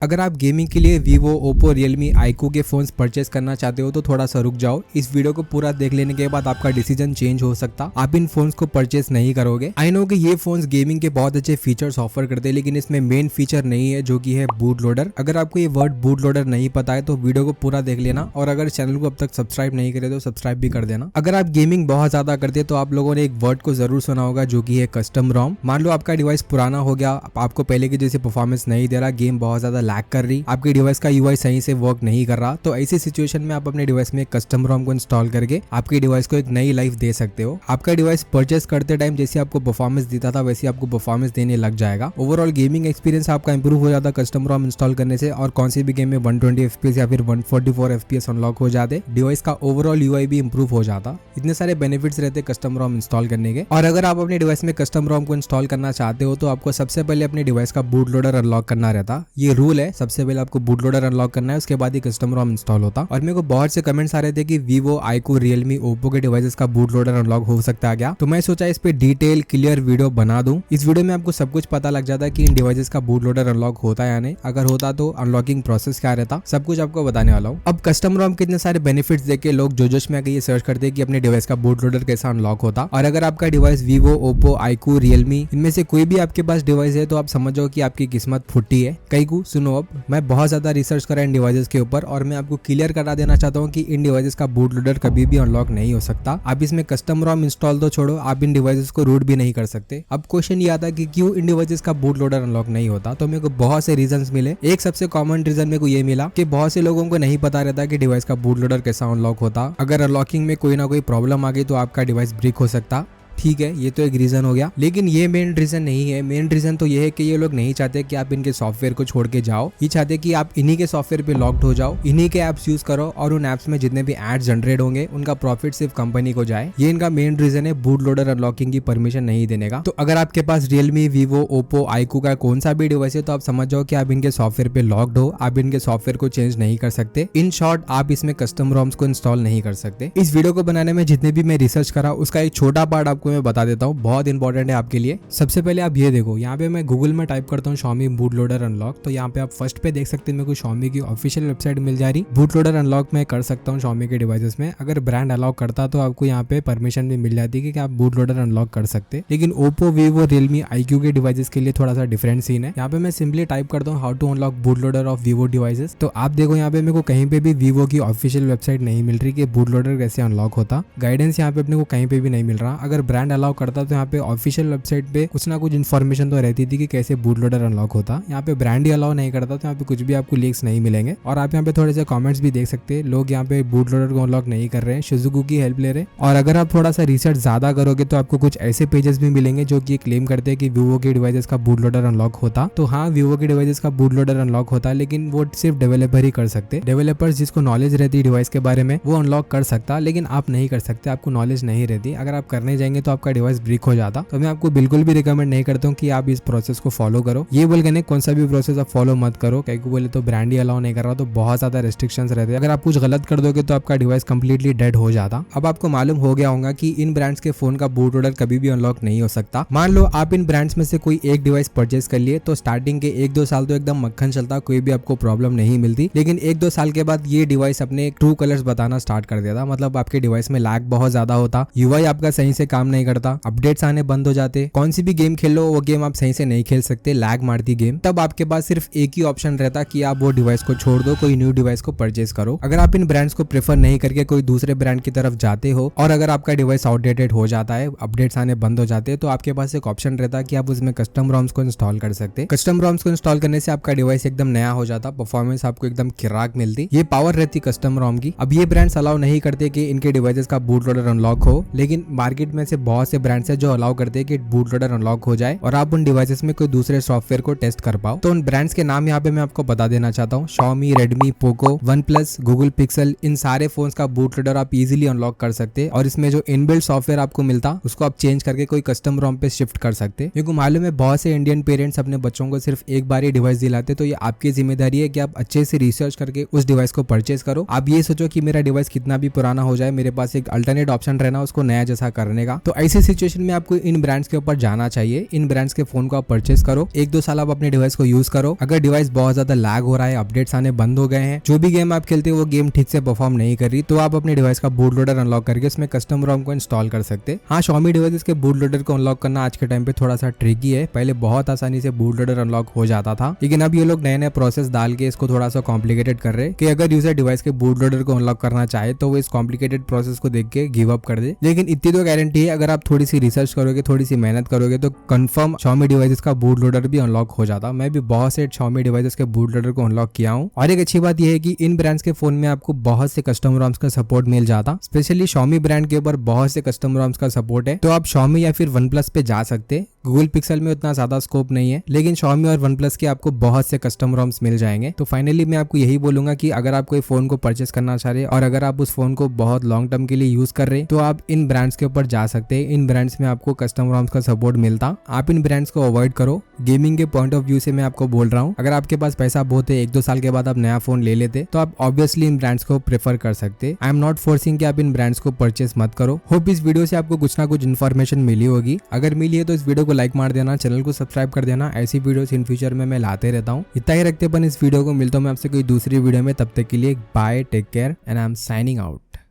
अगर आप गेमिंग के लिए वीवो, ओप्पो, रियलमी, आईक्यू के फोन्स परचेस करना चाहते हो तो थोड़ा सा रुक जाओ। इस वीडियो को पूरा देख लेने के बाद आपका डिसीजन चेंज हो सकता, आप इन फोन्स को परचेस नहीं करोगे। आई नो कि ये फोन्स गेमिंग के बहुत अच्छे फीचर्स ऑफर करते हैं, लेकिन इसमें मेन फीचर नहीं है जो कि है बूट लोडर। अगर आपको ये वर्ड बूट लोडर नहीं पता है तो वीडियो को पूरा देख लेना, और अगर चैनल को अब तक सब्सक्राइब नहीं करे तो सब्सक्राइब भी कर देना। अगर आप गेमिंग बहुत ज्यादा करते हैं तो आप लोगों ने एक वर्ड को जरूर सुना होगा जो कि है कस्टम रोम। मान लो आपका डिवाइस पुराना हो गया, आपको पहले की जैसे परफॉर्मेंस नहीं दे रहा, गेम बहुत ज्यादा लैग कर रही, आपके डिवाइस का यूआई सही से वर्क नहीं कर रहा, तो ऐसी सिचुएशन में आप अपने डिवाइस में कस्टम रोम को इंस्टॉल करके आपके डिवाइस को एक नई लाइफ दे सकते हो। आपका डिवाइस परचेस करते टाइम जैसे आपको परफॉर्मेंस देता था वैसे आपको परफॉर्मेंस देने लग जाएगा। ओवरऑल गेमिंग एक्सपीरियंस आपका इंप्रूव हो जाता कस्टम रोम इंस्टॉल करने से, और कौन सी भी गेम में 120 FPS या फिर 144 FPS अनलॉक हो जाते, डिवाइस का ओवरऑल यूआई भी इंप्रूव हो जाता। इतने सारे बेनिफिट्स रहते कस्टम रोम इंस्टॉल करने के। और अगर आप अपने डिवाइस में कस्टम रोम को इंस्टॉल करना चाहते हो तो आपको सबसे पहले अपने डिवाइस का बूट लोडर अनलॉक करना रहता। ये रूल है, सबसे पहले आपको बूट लोडर अनलॉक करना है, उसके बाद ही कस्टम रोम इंस्टॉल होता। और मेरे को बहुत से कमेंट्स आ रहे थे कि वीवो, आईक्यू, रियलमी, ओप्पो के डिवाइसेस का बूट लोडर अनलॉक हो सकता है क्या, तो मैं सोचा इस पे डिटेल क्लियर वीडियो बना दूं। इस वीडियो में आपको सब कुछ पता लग जाता है कि इन डिवाइसेस का बूट लोडर अनलॉक होता है या नहीं, अगर होता तो अनलॉकिंग प्रोसेस क्या रहता, सब कुछ आपको बताने वाला हूँ। अब कस्टम रोम के इतने सारे बेनिफिट्स देके लोग जोश में आके ये सर्च करते हैं कि अपने डिवाइस का बूट लोडर कैसा अनलॉक होता। और अगर आपका device Vivo, Oppo, IQ, Realme इनमें से कोई भी आपके पास डिवाइस है तो आप समझ जाओ कि आपकी किस्मत फुटी है। कई को सुनो, अब मैं बहुत ज्यादा रिसर्च करा इन डिवाइसेस के ऊपर और मैं आपको क्लियर करा देना चाहता हूँ कि इन डिवाइसेस का बूट लोडर कभी भी अनलॉक नहीं हो सकता। आप इसमें कस्टम रोम इंस्टॉल तो छोड़ो, आप इन डिवाइसेस को रूट भी नहीं कर सकते। अब क्वेश्चन ये आता कि क्यों इन डिवाइसेस का बूट लोडर अनलॉक नहीं होता, तो मेरे को बहुत से रीजंस मिले। एक सबसे कॉमन रीजन मेरे को ये मिला कि बहुत से लोगों को नहीं पता रहता कि डिवाइस का बूट लोडर कैसा अनलॉक होता। अगर अनलॉकिंग में कोई ना कोई प्रॉब्लम आ गई तो आपका डिवाइस ब्रेक हो सकता। ठीक है, ये तो एक रीजन हो गया, लेकिन ये मेन रीजन नहीं है। मेन रीजन तो ये है कि ये लोग नहीं चाहते कि आप इनके सॉफ्टवेयर को छोड़ के जाओ, ये चाहते कि आप इन्हीं के सॉफ्टवेयर पे लॉक्ड हो जाओ, इन्हीं के एप्स यूज करो, और उन एप्स में जितने भी एड्स जनरेट होंगे उनका प्रॉफिट सिर्फ कंपनी को जाए। ये इनका मेन रीजन है बूट लोडर अनलॉकिंग की परमिशन नहीं देने का। तो अगर आपके पास रियलमी, वीवो, ओप्पो, आईक्यू का कौन सा भी डिवाइस है तो आप समझ जाओ कि आप इनके सॉफ्टवेयर पे लॉक्ड हो, आप इनके सॉफ्टवेयर को चेंज नहीं कर सकते। इन शॉर्ट, आप इसमें कस्टम रोम्स को इंस्टॉल नहीं कर सकते। इस वीडियो को बनाने में जितने भी मैं रिसर्च करा उसका एक छोटा पार्ट आपको मैं बता देता हूँ, बहुत इंपॉर्टेंट है आपके लिए। सबसे पहले आप ये देखो, यहाँ पे मैं गूगल में टाइप करता हूँ Xiaomi बूट लोडर अनलॉक, तो यहाँ पे आप फर्स्ट पे देख सकते हैं मेरे को Xiaomi की ऑफिशियल वेबसाइट मिल जा रही। बूट लोडर अनलॉक मैं कर सकता हूँ Xiaomi के डिवाइसेस में। अगर ब्रांड अलाउ करता तो आपको यहाँ पे परमिशन भी मिल जाती है कि आप बूट लोडर अनलॉक कर सकते। लेकिन ओप्पो, वीवो, रियलमी, आईक्यू के डिवाइसेस के लिए थोड़ा सा डिफरेंट सीन है। यहाँ पे मैं सिंपली टाइप करता हूँ how to unlock boot loader of Vivo devices, तो आप देखो यहाँ पे मेरे को कहीं पे भी वीवो की ऑफिशियल वेबसाइट नहीं मिल रही कि बूट लोडर कैसे अनलॉक होता। गाइडेंस यहाँ पे अपने को कहीं पे भी नहीं मिल रहा। अगर ब्रांड अलाउ करता तो यहाँ पे ऑफिशियल वेबसाइट पे कुछ ना कुछ इन्फॉर्मेशन तो रहती थी कि कैसे बूट लोडर अनलॉक होता। यहाँ पे ब्रांड ही अलाउ नहीं करता तो यहाँ पे कुछ भी आपको लीक्स नहीं मिलेंगे। और आप यहाँ पे थोड़े से कमेंट्स भी देख सकते हैं, लोग यहाँ पे बूट लोडर को अनलॉक नहीं कर रहे हैं, शिजुकू की हेल्प ले रहे हैं। और अगर आप थोड़ा सा रिसर्च ज्यादा करोगे तो आपको कुछ ऐसे पेजेस भी मिलेंगे जो कि क्लेम करते हैं कि वीवो के डिवाइसेस का बूट लोडर अनलॉक होता। तो हाँ, वीवो के डिवाइसेस का बूट लोडर अनलॉक होता है, लेकिन वो सिर्फ डेवलपर ही कर सकते। डेवलपर्स जिसको नॉलेज रहती है डिवाइस के बारे में वो अनलॉक कर सकता, लेकिन आप नहीं कर सकते, आपको नॉलेज नहीं रहती। अगर आप करने जाएंगे तो आपका डिवाइस ब्रेक हो जाता। तो मैं आपको बिल्कुल भी रिकमेंड नहीं करता हूँ कि आप इस प्रोसेस को फॉलो करो। ये बोल के नहीं, कौन सा भी प्रोसेस आप फॉलो मत करो, कहीं को बोले तो ब्रांड ही अलाउ नहीं कर रहा, तो बहुत ज्यादा रेस्ट्रिक्शंस रहते हैं। अगर आप कुछ गलत कर दोगे तो आपका डिवाइस कंप्लीटली डेड हो जाता। अब आपको मालूम हो गया होगा कि इन ब्रांड्स के फोन का बूट लोडर कभी भी अनलॉक नहीं हो सकता। मान लो आप इन ब्रांड्स में से कोई एक डिवाइस परचेस कर लिए तो स्टार्टिंग के 1-2 साल तो एकदम मक्खन चलता, कोई भी आपको प्रॉब्लम नहीं मिलती। लेकिन 1-2 साल के बाद ये डिवाइस अपने ट्रू कलर्स बताना स्टार्ट कर देता, मतलब आपके डिवाइस में लैग बहुत ज्यादा होता, यूआई आपका सही से काम नहीं करता, अपडेट्स आने बंद हो जाते, कौन सी भी गेम खेल लो वो गेम आप सही से नहीं खेल सकते, लैग मारती गेम। तब आपके पास सिर्फ एक ही ऑप्शन रहता कि आप वो डिवाइस को छोड़ दो, कोई न्यू डिवाइस को परचेस करो। अगर आप इन ब्रांड्स को प्रेफर नहीं करके कोई दूसरे ब्रांड की तरफ जाते हो और अगर आपका डिवाइस आउटडेटेड हो जाता है, अपडेट्स आने बंद हो जाते हैं, तो आपके पास एक ऑप्शन रहता है कि आप उसमें कस्टम रोम्स को इंस्टॉल कर सकते। कस्टम रोम्स को इंस्टॉल करने से आपका डिवाइस एकदम नया हो जाता, परफॉर्मेंस आपको एकदम किराक मिलती, ये पावर रहती कस्टम रोम की। अब ये ब्रांड्स अलाउ नहीं करते कि इनके डिवाइसेस का बूट लोडर अनलॉक हो, लेकिन मार्केट में से बहुत से ब्रांड्स है जो अलाउ करते हैं कि बूट लोडर अनलॉक हो जाए और आप उन डिवाइसेस में कोई दूसरे सॉफ्टवेयर को टेस्ट कर पाओ। तो उन ब्रांड्स के नाम यहाँ पे मैं आपको बता देना चाहता हूँ, Xiaomi, Redmi, Poco, OnePlus, Google Pixel, इन सारे फोन्स का बूट लोडर आप इजीली अनलॉक कर सकते हैं। और इसमें जो इनबिल्ट सॉफ्टवेयर आपको मिलता उसको आप चेंज करके कोई कस्टम रोम पे शिफ्ट कर सकते। मेरे को मालूम है बहुत से इंडियन पेरेंट्स अपने बच्चों को सिर्फ एक बार ही डिवाइस दिलाते, तो ये आपकी जिम्मेदारी है कि आप अच्छे से रिसर्च करके उस डिवाइस को परचेस करो। आप ये सोचो कि मेरा डिवाइस कितना भी पुराना हो जाए, मेरे पास एक अल्टरनेट ऑप्शन रहना उसको नया जैसा करने का। तो ऐसी सिचुएशन में आपको इन ब्रांड्स के ऊपर जाना चाहिए, इन ब्रांड्स के फोन को आप परचेस करो, 1-2 साल आप अपने डिवाइस को यूज करो। अगर डिवाइस बहुत ज्यादा लैग हो रहा है, अपडेट्स आने बंद हो गए हैं, जो भी गेम आप खेलते हो वो गेम ठीक से परफॉर्म नहीं कर रही, तो आप अपने डिवाइस का बूट लोडर अनलॉक करके उसमें कस्टम रोम को इंस्टॉल कर सकते हैं। हाँ, Xiaomi डिवाइसेस के बूट लोडर को अनलॉक करना आज के टाइम पे थोड़ा सा ट्रिकी है। पहले बहुत आसानी से बूट लोडर अनलॉक हो जाता था, लेकिन अब ये लोग नए नए प्रोसेस डाल के इसको थोड़ा सा कॉम्प्लिकेटेड कर रहे कि अगर यूजर डिवाइस के बूट लोडर को अनलॉक करना चाहे तो वो इस कॉम्प्लिकेटेड प्रोसेस को देख के गिव अप कर दे। लेकिन इतनी तो गारंटी है, अगर आप थोड़ी सी रिसर्च करोगे, थोड़ी सी मेहनत करोगे तो कंफर्म Xiaomi डिवाइसेस का बूट लोडर भी अनलॉक हो जाता। मैं भी बहुत से Xiaomi डिवाइसेस के बूट लोडर को अनलॉक किया हूँ। और एक अच्छी बात यह है कि इन ब्रांड्स के फोन में आपको बहुत से कस्टम रोम्स का सपोर्ट मिल जाता। स्पेशली Xiaomi ब्रांड के ऊपर बहुत से कस्टम रोम्स का सपोर्ट है, तो आप Xiaomi या फिर OnePlus पे जा सकते। गूगल पिक्सल में उतना ज्यादा स्कोप नहीं है, लेकिन Xiaomi और OnePlus के आपको बहुत से कस्टम रोम्स मिल जाएंगे। तो फाइनली मैं आपको यही बोलूंगा कि अगर आप कोई फोन को परचेस करना चाह रहे और अगर आप उस फोन को बहुत लॉन्ग टर्म के लिए यूज कर रहे हैं, तो आप इन ब्रांड्स के ऊपर जा सकते हैं। इन ब्रांड्स में आपको कस्टम रोम्स का सपोर्ट मिलता। आप इन ब्रांड्स को अवॉइड करो। गेमिंग के पॉइंट ऑफ व्यू से मैं आपको बोल रहा हूँ, अगर आपके पास पैसा बहुत है, 1-2 साल के बाद आप नया फोन ले लेते, तो आप ऑब्वियसली इन ब्रांड्स को प्रेफर कर सकते। आई एम नॉट फोर्सिंग कि आप इन ब्रांड्स को परचेस मत करो। होप इस वीडियो से आपको कुछ ना कुछ इन्फॉर्मेशन मिली होगी। अगर मिली है तो इस वीडियो को लाइक मार देना, चैनल को सब्सक्राइब कर देना। ऐसी वीडियोस इन फ्यूचर में मैं लाते रहता हूँ। इतना ही रखते अपन इस वीडियो को। मिलता हूँ मैं आपसे कोई दूसरी वीडियो में, तब तक के लिए bye, take care and I am signing out.